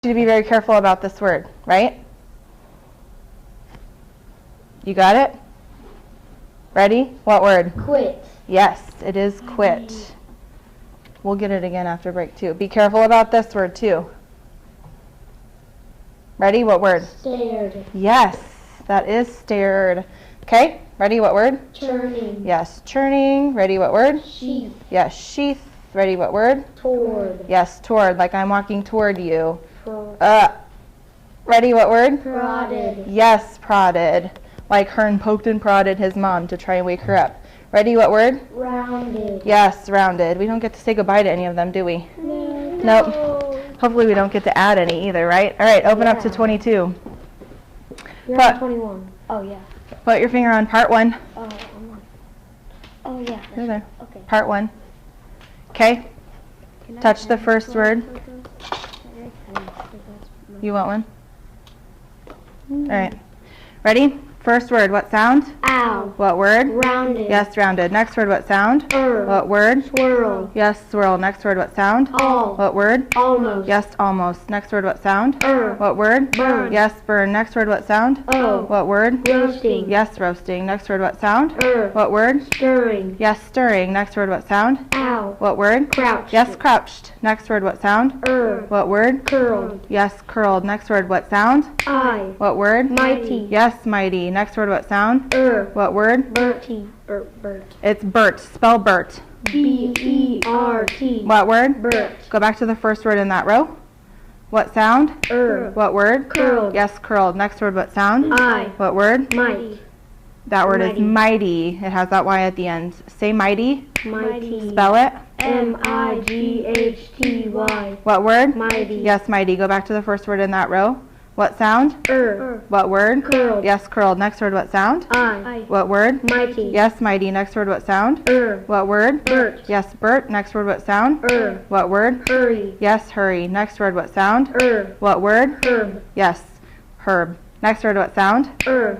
you to be very careful about this word, right? You got it? Ready? What word? Quit. Yes, it is quit. We'll get it again after break too. Be careful about this word too. Ready? What word? Stared. Yes, that is stared. Okay, ready? What word? Churning. Yes, churning. Ready? What word? Sheath. Yes, sheath. Ready? What word? Toward. Yes, toward, like I'm walking toward you. Prod. Ready? What word? Prodded. Yes, prodded. Like Hearn poked and prodded his mom to try and wake her up. Ready? What word? Rounded. Yes, rounded. We don't get to say goodbye to any of them, do we? No. Nope. Hopefully we don't get to add any either, right? All right, open up to 22. You're on 21. Oh, yeah. Put your finger on part 1. Oh, yeah. There, there. Okay. Part 1. Okay. Touch the first word. You want one? All right. Ready? First word, what sound? Ow. What word? Rounded. Yes, rounded. Next word, what sound? What word? Swirl. Yes, swirl. Next word, what sound? All. What word? Almost. Yes, almost. Next word, what sound? What word? Burn. Yes, burn. Next word, what sound? Oh. What word? Roasting. Yes, roasting. Next word, what sound? What word? Stirring. Yes, stirring. Next word, what sound? Ow. What word? Crouched. Yes, crouched. Next word, what sound? What word? Curled. Yes, curled. Next word, what sound? I. What word? Mighty. Yes, mighty. Next word, what sound? What word? Bertie. Bert. It's Bert. Spell Bert. B-E-R-T. What word? Bert. Go back to the first word in that row. What sound? What word? Curled. Yes, curled. Next word, what sound? I. What word? Mighty. That word is Mighty. mighty. It has that Y at the end. Say mighty. Mighty. Spell it. M-I-G-H-T-Y. What word? Mighty. Yes, mighty. Go back to the first word in that row. What sound? What word? Curled. Yes, curled. Next word, what sound? I. What word? Mighty. Yes, mighty. Next word, what sound? What word? Bert. Yes, Bert. Next word, what sound? What word? Hurry. Yes, hurry. Next word, what sound? What word? Herb. Yes, herb. Next word, what sound?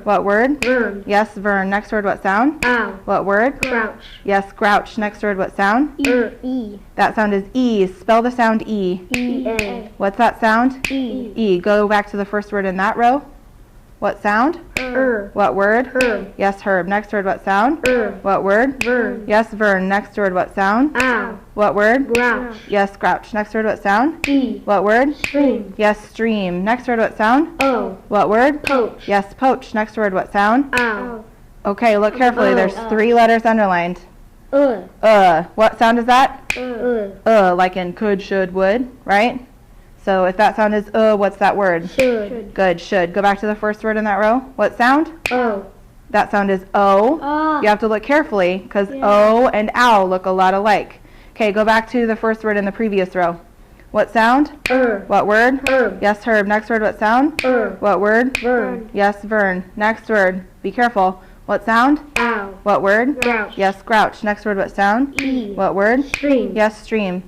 What word? Vern. Yes, vern. Next word, what sound? Ow. What word? Crouch. Yes, grouch. Next word, what sound? E. That sound is E. Spell the sound E. E-A. What's that sound? E. E. Go back to the first word in that row. What sound? What word? Herb. Yes, herb. Next word, what sound? What word? Vern. Yes, vern. Next word, what sound? Ow. What word? Grouch. Yes, grouch. Next word, what sound? E. What word? Stream. Yes, stream. Next word, what sound? O. What word? Poach. Yes, poach. Next word, what sound? Ow. Okay, look carefully. There's 3 letters underlined. What What sound is that? Like in could, should, would, right? So if that sound is what's that word? Should. Good, should. Go back to the first word in that row. What sound? O. That sound is O. You have to look carefully because O and ow look a lot alike. Okay, go back to the first word in the previous row. What sound? What word? Herb. Yes, herb. Next word, what sound? What word? Vern. Yes, vern. Next word. Be careful. What sound? Ow. What word? Grouch. Yes, grouch. Next word, what sound? E. What word? Stream. Yes, stream.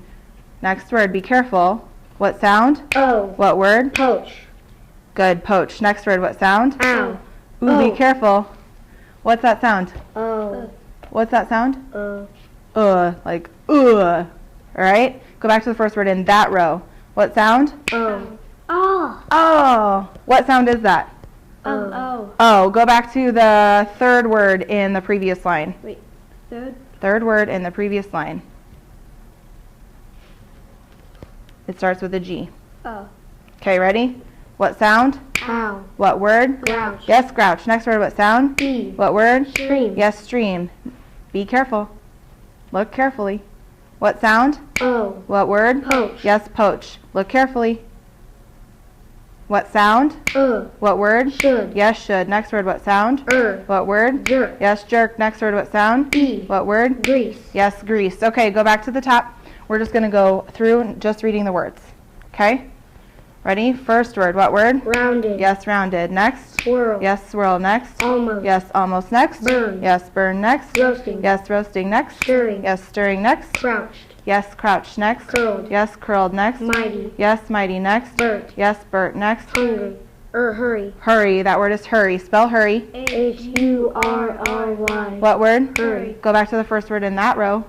Next word, be careful. What sound? O. What word? Poach. Good, poach. Next word, what sound? Ow. Ooh, be careful. What's that sound? O. What's that sound? Like All right? Go back to the first word in that row. What sound? O. Oh. What sound is that? O. Oh. Go back to the third word in the previous line. Wait. Third? Third word in the previous line. It starts with a G. O. Okay, ready? What sound? Ow. What word? Grouch. Yes, grouch. Next word, what sound? E. What word? Stream. Yes, stream. Be careful. Look carefully. What sound? O. What word? Poach. Yes, poach. Look carefully. What sound? What word? Should. Yes, should. Next word, what sound? What word? Jerk. Yes, jerk. Next word, what sound? E. What word? Grease. Yes, grease. Okay, go back to the top. We're just going to go through just reading the words. Okay? Ready? First word, what word? Rounded. Yes, rounded. Next? Swirl. Yes, swirl. Next? Almost. Yes, almost. Next? Burn. Yes, burn. Next? Roasting. Yes, roasting. Next? Stirring. Yes, stirring. Next? Crouched. Yes, crouch. Next? Curled. Yes, curled. Next? Mighty. Yes, mighty. Next? Bert. Yes, Bert. Next? Hungry. Hurry. Hurry. That word is hurry. Spell hurry. H-U-R-R-Y. What word? Hurry. Go back to the first word in that row.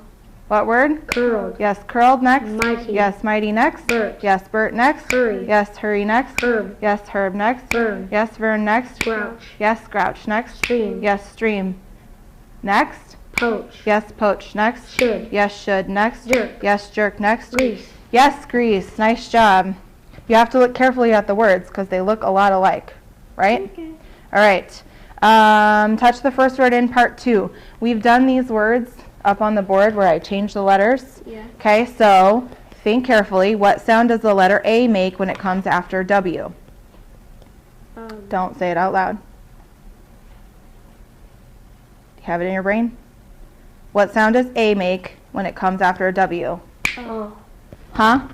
What word? Curled. Yes, curled next. Mighty. Yes, mighty next. Bert. Yes, Bert next. Hurry. Yes, hurry next. Herb. Yes, herb next. Burn. Yes, Vern next. Grouch. Yes, grouch next. Stream. Yes, stream next. Poach. Yes, poach next. Should. Yes, should next. Jerk. Yes, jerk next. Grease. Yes, grease. Nice job. You have to look carefully at the words because they look a lot alike, right? Okay. All right. Touch the first word in part 2. We've done these words up on the board where I changed the letters. Yeah. Okay, so think carefully. What sound does the letter A make when it comes after W? Don't say it out loud. Do you have it in your brain? What sound does A make when it comes after a W? Huh?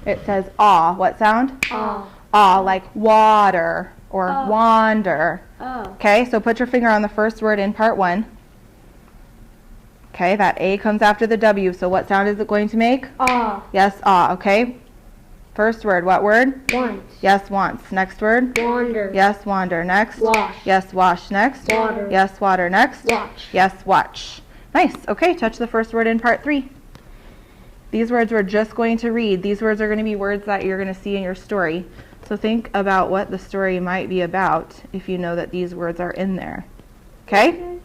It says aw. What sound? Aw, like water or wander. Okay, so put your finger on the first word in part 1. Okay, that A comes after the W, so what sound is it going to make? Yes, aw, okay. First word, what word? Once. Yes, once. Next word? Wander. Yes, wander. Next? Wash. Yes, wash. Next? Water. Yes, water. Next? Watch. Yes, watch. Nice. Okay, touch the first word in part 3. These words we're just going to read. These words are going to be words that you're going to see in your story. So think about what the story might be about if you know that these words are in there. Okay?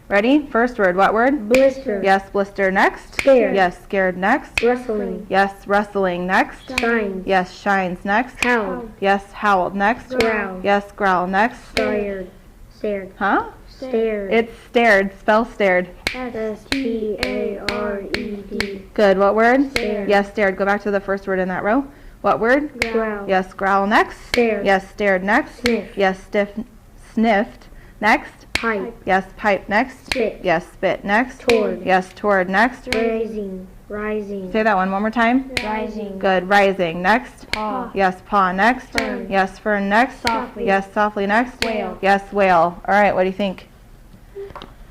Ready? First word, what word? Blister. Yes, blister. Next? Scared. Yes, scared. Next? Rustling. Yes, rustling. Next? Shines. Yes, shines. Next? Howled. Yes, howled. Next? Growl. Yes, growl. Next? Stared. Stared. Huh? Stared. It's stared. Spell stared. S-T-A-R-E-D. Good. What word? Stared. Yes, stared. Go back to the first word in that row. What word? Growl. Yes, growl. Next? Stared. Yes, stared. Next? Sniff. Yes, sniffed. Next? Pipe. Yes, pipe. Next? Spit. Yes, spit. Next? Toward. Yes, toward. Next? Rising. Rising. Say that one more time. Rising. Good. Rising. Next? Paw. Yes, paw. Next? Fern. Yes, fern. Next? Softly. Yes, softly. Next? Whale. Yes, whale. All right, what do you think?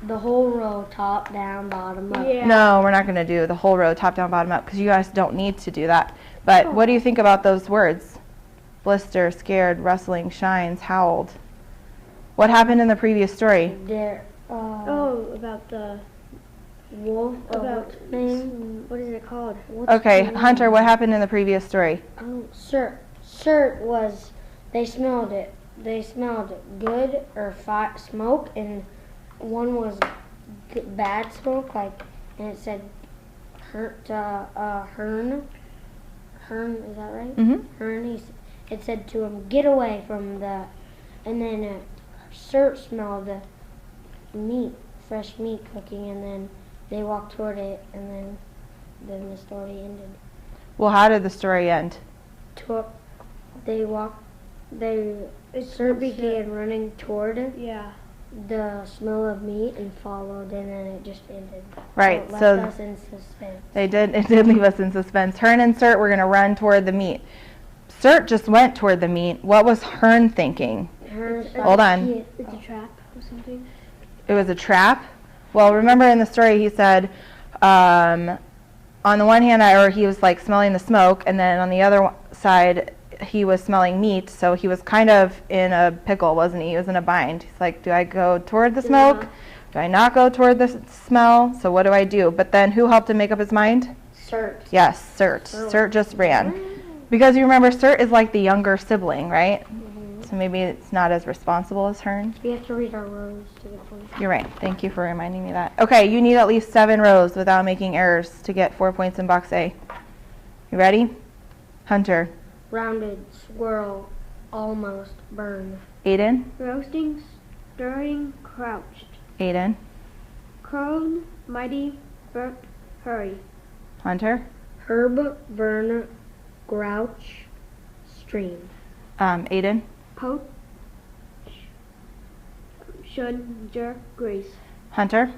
The whole row, top, down, bottom, up. Yeah. No, we're not going to do the whole row, top, down, bottom, up, because you guys don't need to do that. But what do you think about those words? Blister, scared, rustling, shines, howled. What happened in the previous story? There. About the wolf. About name. What is it called? Okay, Hunter, what happened in the previous story? Cert was, they smelled it. They smelled good or smoke, and one was bad smoke, like, and it said Hern, is that right? Mm-hmm. Hern, it said to him, get away from the, and then Cert smelled the meat, fresh meat cooking, and then they walked toward it, and then the story ended. Well, how did the story end? Cert began running toward the smell of meat and followed, and then it just ended. Right, So it left us in suspense. It did leave us in suspense. Hern and Cert were going to run toward the meat. Cert just went toward the meat. What was Hern thinking? Hold on. It's a trap or something. It was a trap? Well, remember in the story he said, on the one hand, he was like smelling the smoke, and then on the other side, he was smelling meat, so he was kind of in a pickle, wasn't he? He was in a bind. He's like, do I go toward the smoke? Do I not go toward the smell? So what do I do? But then who helped him make up his mind? Cert. Yes, Cert. Cert just ran. Because you remember, Cert is like the younger sibling, right? So maybe it's not as responsible as Hern. We have to read our rows to get points. You're right. Thank you for reminding me that. Okay, you need at least 7 rows without making errors to get 4 points in box A. You ready? Hunter. Rounded, swirl, almost, burn. Aiden. Roasting, stirring, crouched. Aiden. Curled, mighty, burnt, hurry. Hunter. Herb, Vern, grouch, stream. Aiden. Poach, should, jerk, grease. Hunter.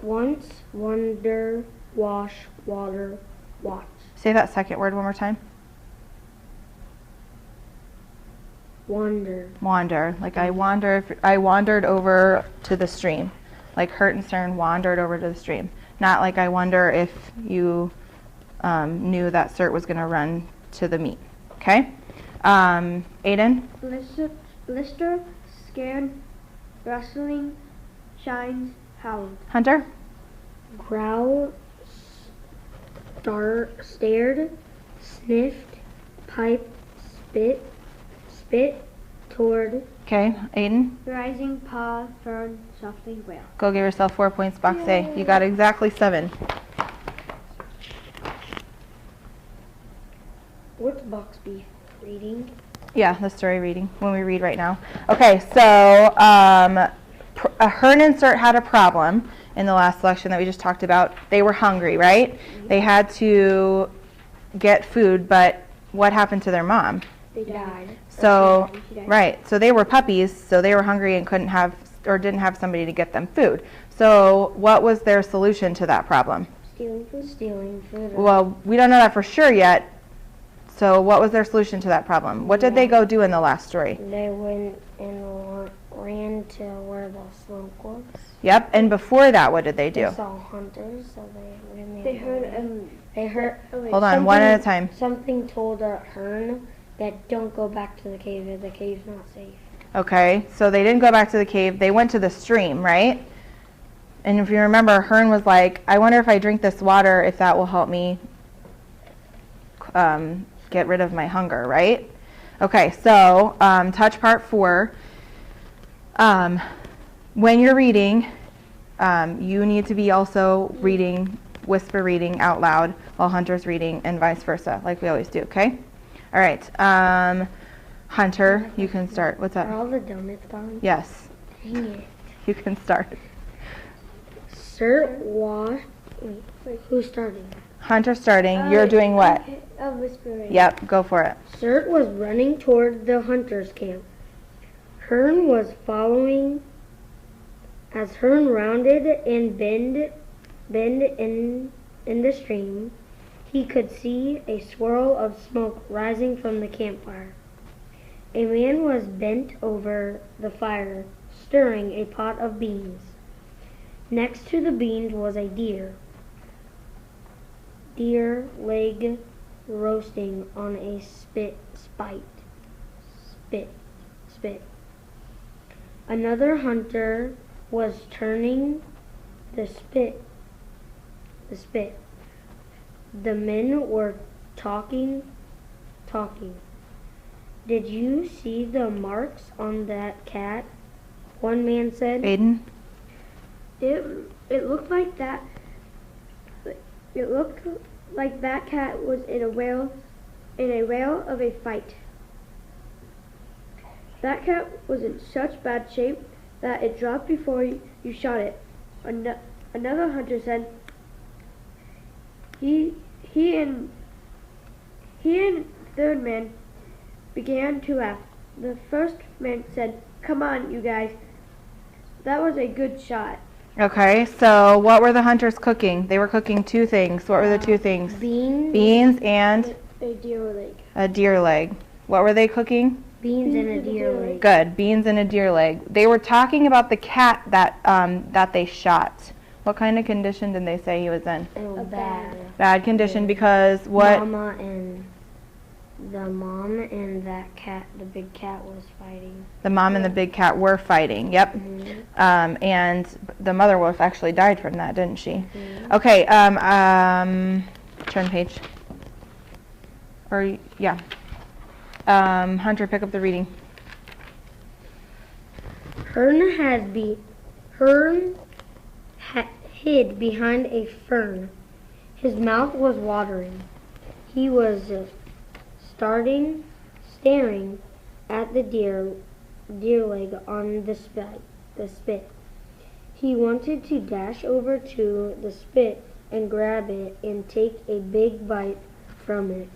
Once, wonder, wash, water, watch. Say that second word one more time. Wander. Wander. Like I wandered over to the stream. Like Hurt and Cern wandered over to the stream. Not like I wonder if you knew that Cert was going to run to the meat. Okay? Aiden? Blister, scared, rustling, shines, howled. Hunter? Growl, stared, sniffed, piped, spit toward. Okay, Aiden, Rising paw, fern, softly wail. go give yourself 4 points, box A. You got exactly 7. What's box B? Reading. Yeah, the story reading, when we read right now. Okay, so Hearn and Sert had a problem in the last selection that we just talked about. They were hungry, right? They had to get food, but what happened to their mom? They died. So, She died. right, so they were puppies, so they were hungry and couldn't have, or didn't have somebody to get them food. So what was their solution to that problem? Stealing food. Stealing food. Well, we don't know that for sure yet. So what was their solution to that problem? What did they go do in the last story? They went and ran to where the smoke was. Yep, and before that, what did they do? They saw hunters, so they ran. They heard They heard. Hold on, one at a time. Something told Hearn that don't go back to the cave. The cave's not safe. Okay, so they didn't go back to the cave. They went to the stream, right? And if you remember, Hearn was like, I wonder if I drink this water, if that will help me get rid of my hunger, right? Okay, so touch part 4. When you're reading, you need to be also reading, whisper reading out loud while Hunter's reading and vice versa, like we always do, okay? All right, Hunter, you can start. What's Are up? all the donuts gone? Yes, Dang it. you can start. Sir, wait, who's starting? Hunter starting, you're doing what? whispering. Yep, go for it. Sir was running toward the hunter's camp. Hearn was following. As Hearn rounded and bend in the stream, he could see a swirl of smoke rising from the campfire. A man was bent over the fire, stirring a pot of beans. Next to the beans was a deer leg roasting on a spit. Another hunter was turning the spit. The men were talking. Did you see the marks on that cat? One man said. Aiden? It looked like that. It looked like that cat was in a whale of a fight. That cat was in such bad shape that it dropped before you shot it. Another hunter said. He and third man began to laugh. The first man said, "Come on, you guys. That was a good shot." Okay, so what were the hunters cooking? They were cooking 2 things. What were the 2 things? Beans. Beans and A deer leg. a deer leg. What were they cooking? Beans and a deer leg. Good, beans and a deer leg. They were talking about the cat that they shot. What kind of condition did they say he was in? It was bad. Bad condition because what? The mom and that cat, the big cat, was fighting. The mom and the big cat were fighting. Yep. Mm-hmm. And the mother wolf actually died from that, didn't she? Mm-hmm. Okay. Turn page. Or yeah. Hunter, pick up the reading. Hearn hid behind a fern. His mouth was watering. He was staring at the deer leg on the spit. He wanted to dash over to the spit and grab it and take a big bite from it,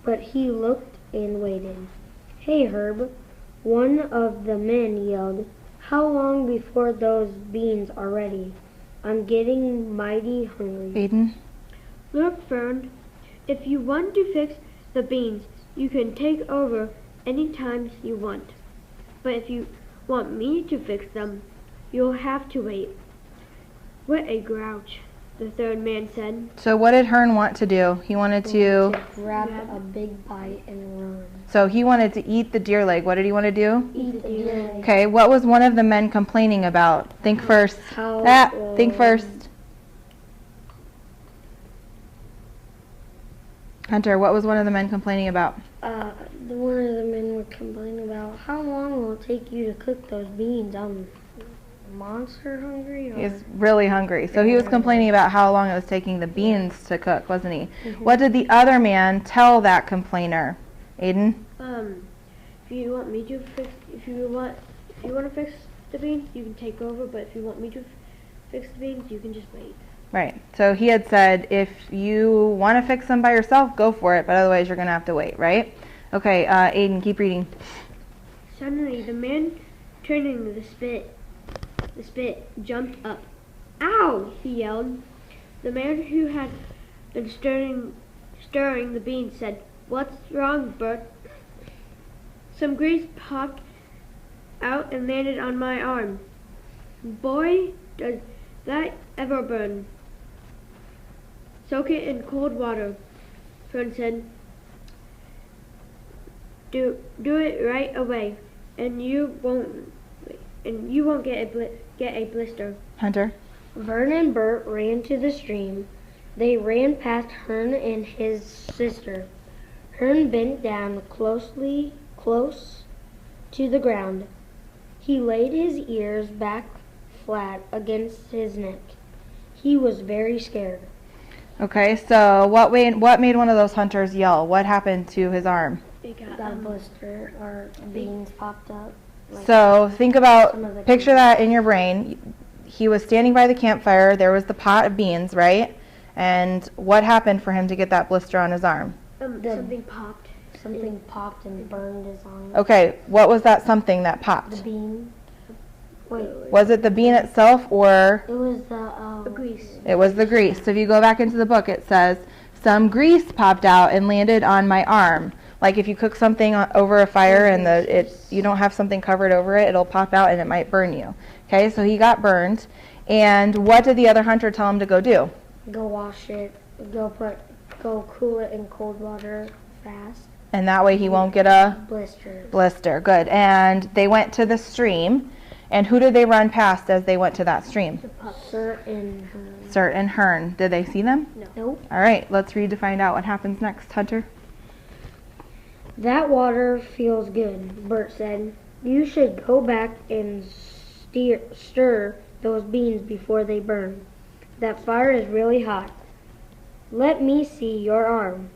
but he looked and waited. "Hey, Herb," one of the men yelled. "How long before those beans are ready? I'm getting mighty hungry." Aiden. Look, Fern, if you want to fix the beans, you can take over any time you want. But if you want me to fix them, you'll have to wait. What a grouch, the third man said. So what did Hearn want to do? He wanted to. Grab a big bite and run. So he wanted to eat the deer leg. What did he want to do? Eat the deer leg. Okay. What was one of the men complaining about? Think first. Think first. Hunter, what was one of the men complaining about? One of the men were complaining about how long will it take you to cook those beans. I'm monster hungry. He's really hungry. So he was complaining about how long it was taking the beans to cook, wasn't he? What did the other man tell that complainer? Aiden? If you want me to fix, if you want to fix the beans, you can take over. But if you want me to fix the beans, you can just wait. Right. So he had said, if you want to fix them by yourself, go for it. But otherwise, you're going to have to wait, right? Okay, Aiden, keep reading. Suddenly, the man turning the spit jumped up. "Ow!" he yelled. The man who had been stirring the beans said, "What's wrong, Bert?" "Some grease popped out and landed on my arm." "Boy, does that ever burn." "Soak it in cold water," Fern said. Do it right away, and you won't get a blister." Hunter? Vern and Bert ran to the stream. They ran past Hearn and his sister. Hearn bent down close to the ground. He laid his ears back flat against his neck. He was very scared. Okay, so what made one of those hunters yell? What happened to his arm? It Got a blister, or beans popped up. So think Some of about, the picture that in your brain. He was standing by the campfire. There was the pot of beans, right? And what happened for him to get that blister on his arm? Something popped. Something popped and burned his arm. Okay, what was that something that The popped? bean. Wait, Was it the bean itself, or it was the Grease. it was the grease? So if you go back into the book, it says, some grease popped out and landed on my arm. Like if you cook something over a fire and you don't have something covered over it, it'll pop out and it might burn you. Okay, so he got burned. And what did the other hunter tell him to go do? Go wash it. Go cool it in cold water fast. And that way he won't get a blister. Good. And they went to the stream. And who did they run past as they went to that stream? Sir and Hearn. Sir and Hearn. Did they see them? Nope. All right, let's read to find out what happens next, Hunter. That water feels good, Bert said. You should go back and stir those beans before they burn. That fire is really hot. Let me see your arm.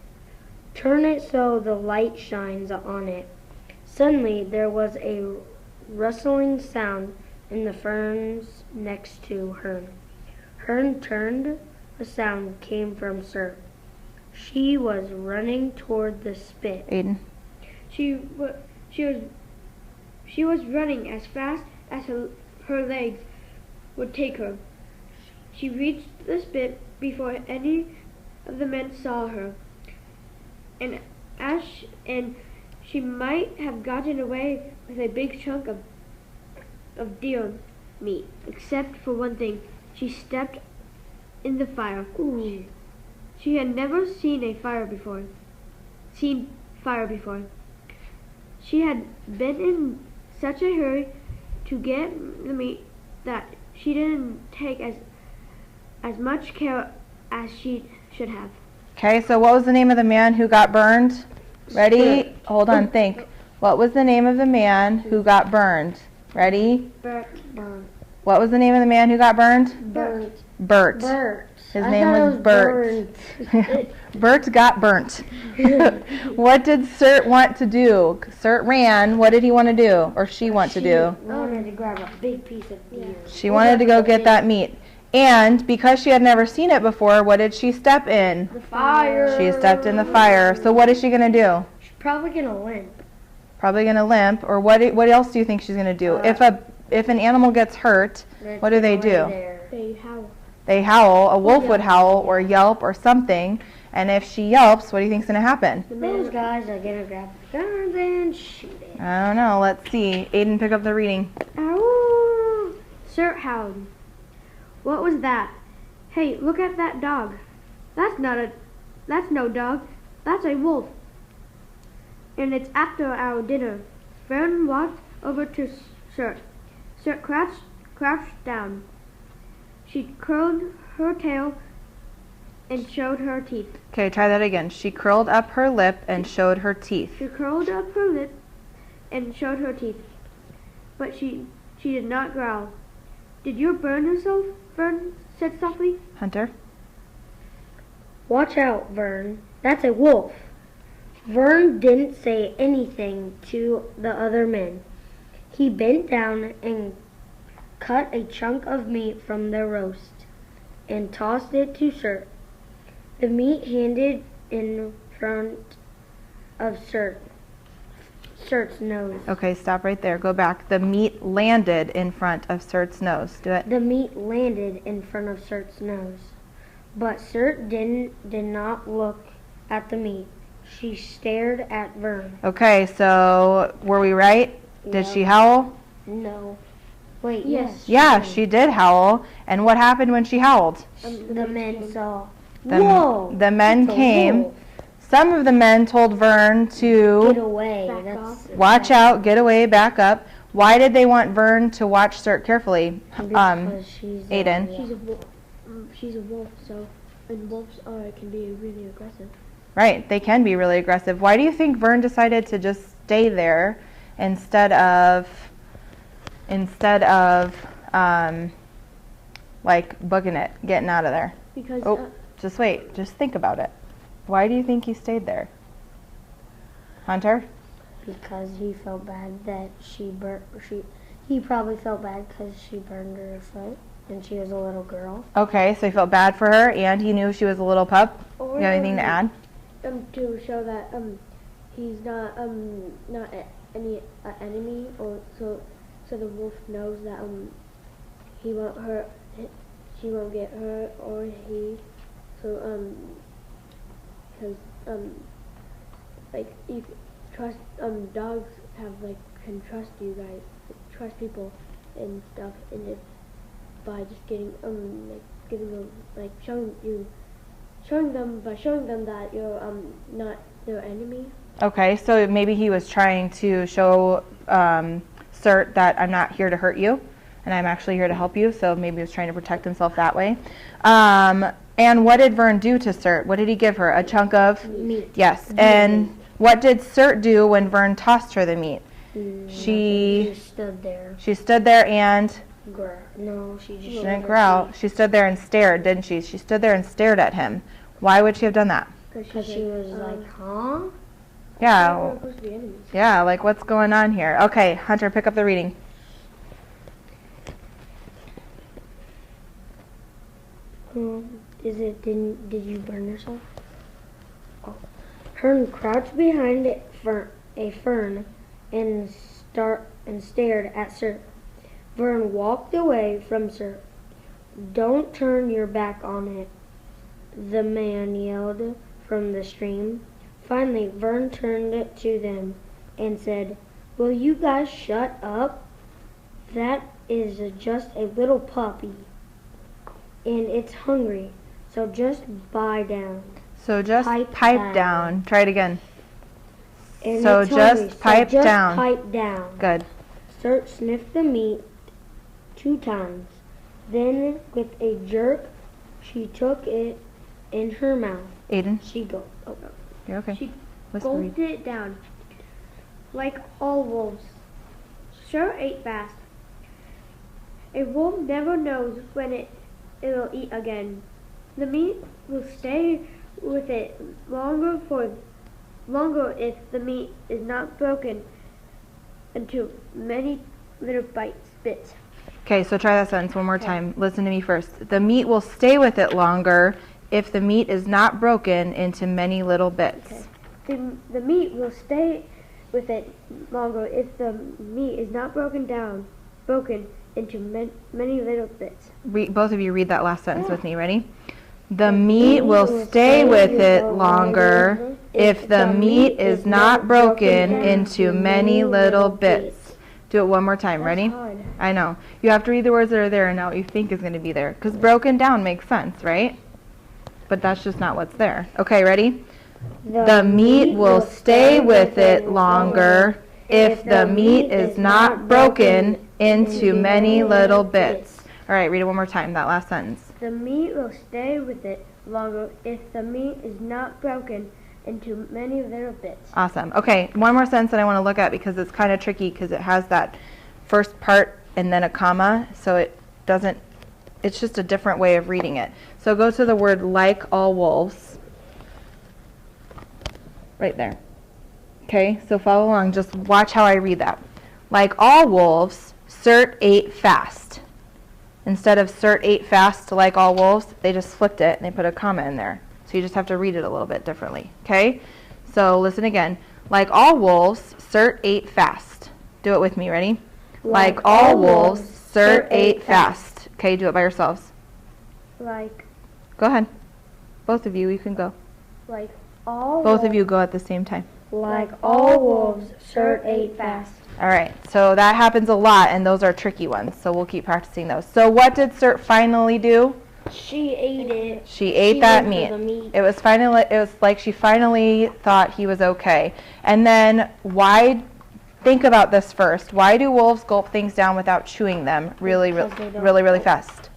Turn it so the light shines on it. Suddenly there was a rustling sound in the ferns next to Hearn. Hearn turned. The sound came from Sir. She was running toward the spit. Aiden. She was running as fast as her legs would take her. She reached the spit before any of the men saw her, and she might have gotten away with a big chunk of deer meat, except for one thing. She stepped in the fire. Ooh. She had never seen fire before. She had been in such a hurry to get the meat that she didn't take as much care as she should have. Okay, so what was the name of the man who got burned? Ready? Hold on, think. What was the name of the man who got burned? Ready? Burnt. What was the name of the man who got burned? Bert. His name was Bert. Bert got burnt. What did Sert want to do? Sert ran. What did he want to do? Or she want to do? She wanted to grab a big piece of deer. She wanted to go get that meat. And because she had never seen it before, what did she step in? The fire. She stepped in the fire. So what is she going to do? She's probably going to limp. Probably going to limp. Or what else do you think she's going to do? If an animal gets hurt, what do they do? They howl. They howl. A wolf would howl or yelp or something. And if she yelps, what do you think's going to happen? Those guys are going to grab the guns and shoot it. I don't know. Let's see. Aiden, pick up the reading. Ow! Sir howled. What was that? Hey, look at that dog. That's no dog. That's a wolf. And it's after our dinner. Fern walked over to Sir. Sir crouched down. She curled her tail and showed her teeth. Okay, try that again. She curled up her lip and showed her teeth. She curled up her lip and showed her teeth, but she did not growl. Did you burn yourself? Vern said softly. Hunter? Watch out, Vern. That's a wolf. Vern didn't say anything to the other men. He bent down and cut a chunk of meat from the roast and tossed it to Surt. The meat handed in front of Surt's nose. Okay, stop right there. Go back. The meat landed in front of Surt's nose. Do it. The meat landed in front of Surt's nose. But Surt did not look at the meat. She stared at Vern. Okay, so were we right? Did Yep. she howl? No. Wait, Yes. Yeah, she did howl. And what happened when she howled? The men saw. The, Whoa! the men it's a came. wolf. Some of the men told Vern Get to away. Back That's off. watch out, get away, back up. Why did they want Vern to watch Surt carefully? Because she's Aiden. yeah. She's a wolf, so and wolves can be really aggressive. Right, they can be really aggressive. Why do you think Vern decided to just stay there instead of like booking it, getting out of there? Because Oh, just wait, just think about it. Why do you think he stayed there? Hunter? Because he felt bad that he probably felt bad because she burned her foot and she was a little girl. Okay, so he felt bad for her and he knew she was a little pup. or, You have anything to add? to show that he's not any enemy, or so the wolf knows that he won't hurt, she won't get hurt, or he because like you trust dogs can trust you guys, trust people and stuff, and if by just getting giving them showing them that you're not their enemy. Okay, so maybe he was trying to show Surt that I'm not here to hurt you, and I'm actually here to help you, so maybe he was trying to protect himself that way. And what did Vern do to Surt? What did he give her? A chunk of? Meat. Yes, and what did Surt do when Vern tossed her the meat? She stood there. She stood there and No, she just she didn't growl. She stood there and stared, didn't she? She stood there and stared at him. Why would she have done that? Because she was like, huh? Yeah, We're supposed to be enemies. yeah, like what's going on here? Okay, Hunter, pick up the reading. Did you burn yourself? Oh. Hearn crouched behind a fern and stared at Sir. Vern walked away from Sir. Don't turn your back on it, the man yelled from the stream. Finally, Vern turned to them and said, will you guys shut up? That is just a little puppy, and it's hungry, so just lie down. So just pipe down. Try it again. And So it's just hungry, pipe just down. pipe down. Good. Surt sniffed the meat 2 times. Then, with a jerk, she took it in her mouth. Aiden, She go. Oh, you're okay. She Whisper read. gulped it down. Like all wolves, Sure ate fast. A wolf never knows when it'll eat again. The meat will stay with it longer if the meat is not broken into many little bits. Okay, so try that sentence one more time. Listen to me first. The meat will stay with it longer if the meat is not broken into many little bits. Okay. The meat will stay with it longer if the meat is not broken into many little bits. Both of you read that last sentence with me. Ready? The meat will stay with it longer if the meat is not broken into many little bits. Do it one more time. Ready? Hard. I know. You have to read the words that are there and not what you think is going to be there. Because broken down makes sense, right? But that's just not what's there. Okay, ready? The meat will stay with it longer if the meat is not broken into many little bits. All right, read it one more time, that last sentence. The meat will stay with it longer if the meat is not broken into many little bits. Awesome. Okay, one more sentence that I want to look at because it's kind of tricky because it has that first part and then a comma, so it doesn't, it's just a different way of reading it. So go to the word like all wolves. Right there. Okay, so follow along. Just watch how I read that. Like all wolves, Surt ate fast. Instead of Surt ate fast to like all wolves, they just flipped it and they put a comma in there. So you just have to read it a little bit differently. Okay? So listen again. Like all wolves, Surt ate fast. Do it with me. Ready? Like all wolves, Surt ate fast. Okay, do it by yourselves. Like Go ahead. Both of you can go. like all Both of you go at the same time. Like all wolves, Surt ate fast. All right, so that happens a lot, and those are tricky ones, so we'll keep practicing those. So what did Surt finally do? She ate it. She ate that went meat. for the meat. It was like she finally thought he was okay. And then think about this first. Why do wolves gulp things down without chewing them really fast?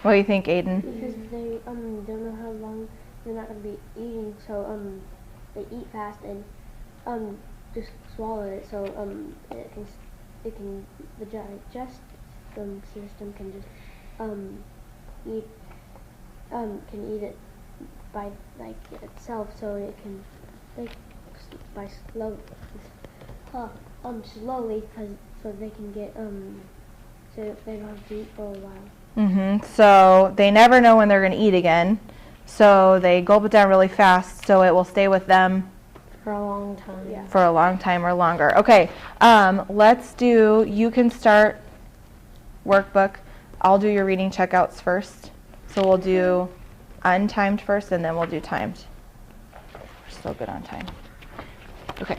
What do you think, Aiden? Because they don't know how long they're not gonna be eating, so they eat fast and just swallow it, so the digest system can just eat it by like itself, so it can by slowly, so they can get so they don't have to eat for a while. So they never know when they're going to eat again. So they gulp it down really fast so it will stay with them For a long time. Yeah. for a long time or longer. Okay, you can start workbook. I'll do your reading checkouts first. So we'll do untimed first and then we'll do timed. We're still good on time. Okay.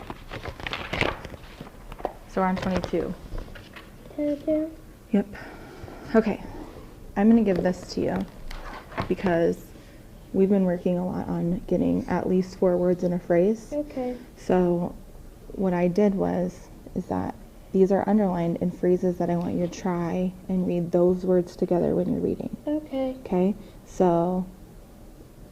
So we're on 22. Yep. Okay. I'm going to give this to you because we've been working a lot on getting at least 4 words in a phrase. Okay. So what I did is that these are underlined in phrases that I want you to try and read those words together when you're reading. Okay. Okay? So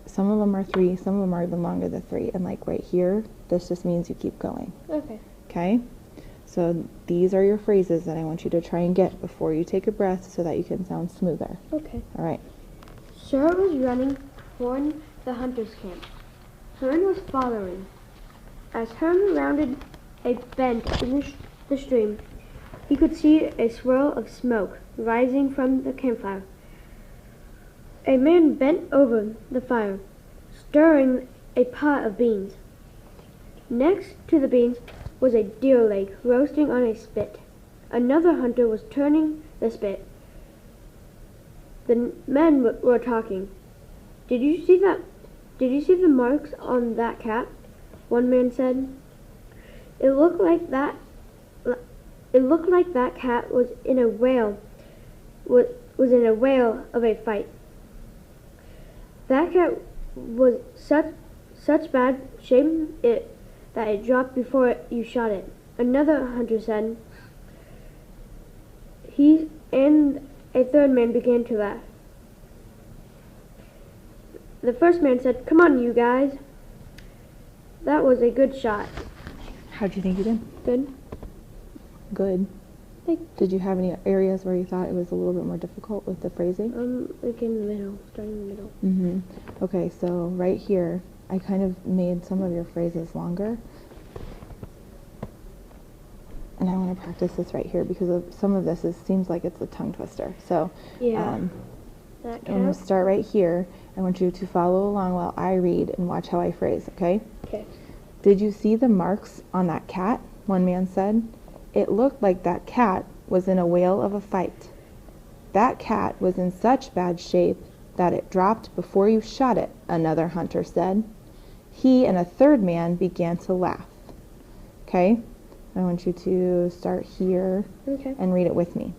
some of them are 3, some of them are even longer than 3. And like right here, this just means you keep going. Okay. Okay? So these are your phrases that I want you to try and get before you take a breath so that you can sound smoother. Okay. All right. Surt was running toward the hunter's camp. Hearn was following. As Hearn rounded a bend in the stream, he could see a swirl of smoke rising from the campfire. A man bent over the fire, stirring a pot of beans. Next to the beans was a deer leg roasting on a spit. Another hunter was turning the spit. The men were talking. Did you see the marks on that cat? One man said. It looked like that cat was in a whale of a fight. That cat was such bad shape that it dropped before you shot it. Another hunter said. He and a third man began to laugh. The first man said, "Come on, you guys. That was a good shot." How'd you think you did? Good. Good. Did you have any areas where you thought it was a little bit more difficult with the phrasing? Like in the middle, starting in the middle. Mm-hmm. Okay, so right here, I kind of made some of your phrases longer. And I want to practice this right here because some of this seems like it's a tongue twister. So Yeah. I'm going to start right here. I want you to follow along while I read and watch how I phrase, okay? Okay. Did you see the marks on that cat? One man said. It looked like that cat was in a whale of a fight. That cat was in such bad shape that it dropped before you shot it, another hunter said. He and a third man began to laugh. Okay? I want you to start here and read it with me.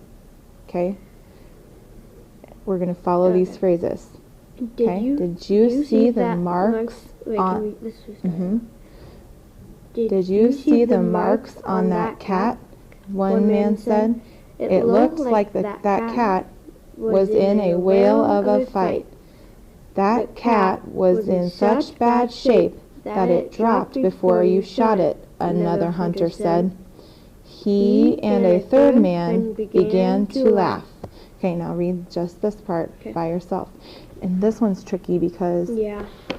Okay? We're going to follow these phrases. Did you see the marks on... Did you see the marks on that cat? One man said. It looked like that cat was in a whale of a fight. That cat was in such bad shape that it dropped before you shot it, another hunter said. He and a third man began to laugh. Okay, now read just this part by yourself. And this one's tricky because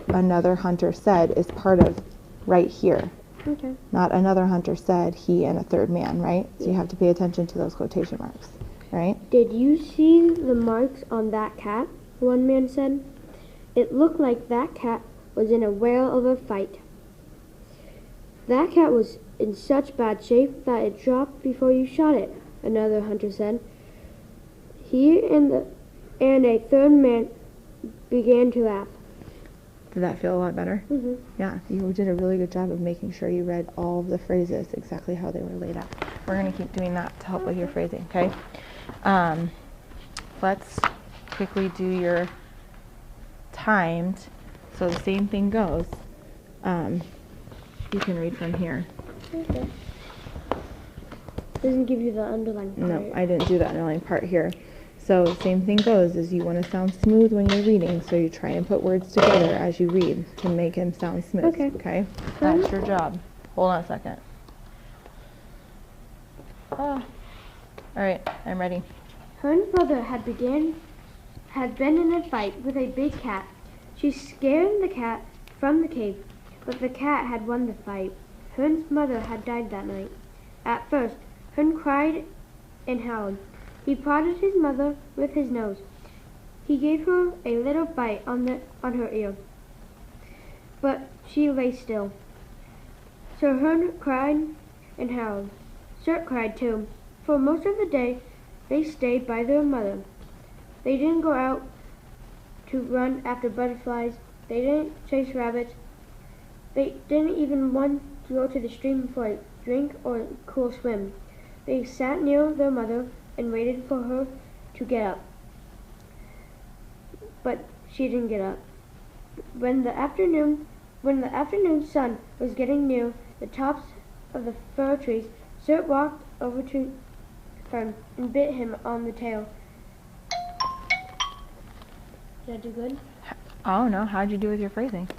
another hunter said is part of right here. Okay. Not another hunter said, he and a third man, right? So you have to pay attention to those quotation marks, right? Did you see the marks on that cat? One man said. It looked like that cat was in a whale of a fight. That cat was in such bad shape that it dropped before you shot it, another hunter said. He and a third man began to laugh. Did that feel a lot better? Mm-hmm. Yeah, you did a really good job of making sure you read all of the phrases exactly how they were laid out. We're going to keep doing that to help with your phrasing, okay? Let's quickly do your timed. So the same thing goes. You can read from here. Okay. Doesn't give you the underline part. No, I didn't do that underline part here. So same thing goes, is you want to sound smooth when you're reading, so you try and put words together as you read to make him sound smooth. Okay? That's your job. Hold on a second. All right, I'm ready. Her brother had been in a fight with a big cat. She scared the cat from the cave, but the cat had won the fight. Hearn's mother had died that night. At first, Hearn cried and howled. He prodded his mother with his nose. He gave her a little bite on her ear, but she lay still. So Hearn cried and howled. Surt cried too. For most of the day, they stayed by their mother. They didn't go out to run after butterflies. They didn't chase rabbits. They didn't even want to go to the stream for a drink or a cool swim. They sat near their mother and waited for her to get up. But she didn't get up. When the afternoon sun was getting near the tops of the fir trees, Surt walked over to Hearn and bit him on the tail. Did I do good? Oh no, how'd you do with your phrasing?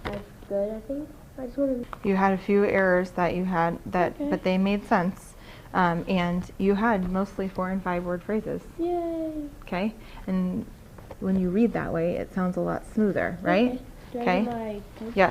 That's good, I think. I just wanted You had a few errors that you had, but they made sense. And you had mostly 4 and 5 word phrases. Yay! Okay? And when you read that way, it sounds a lot smoother, right? Okay. Do I do my Yes.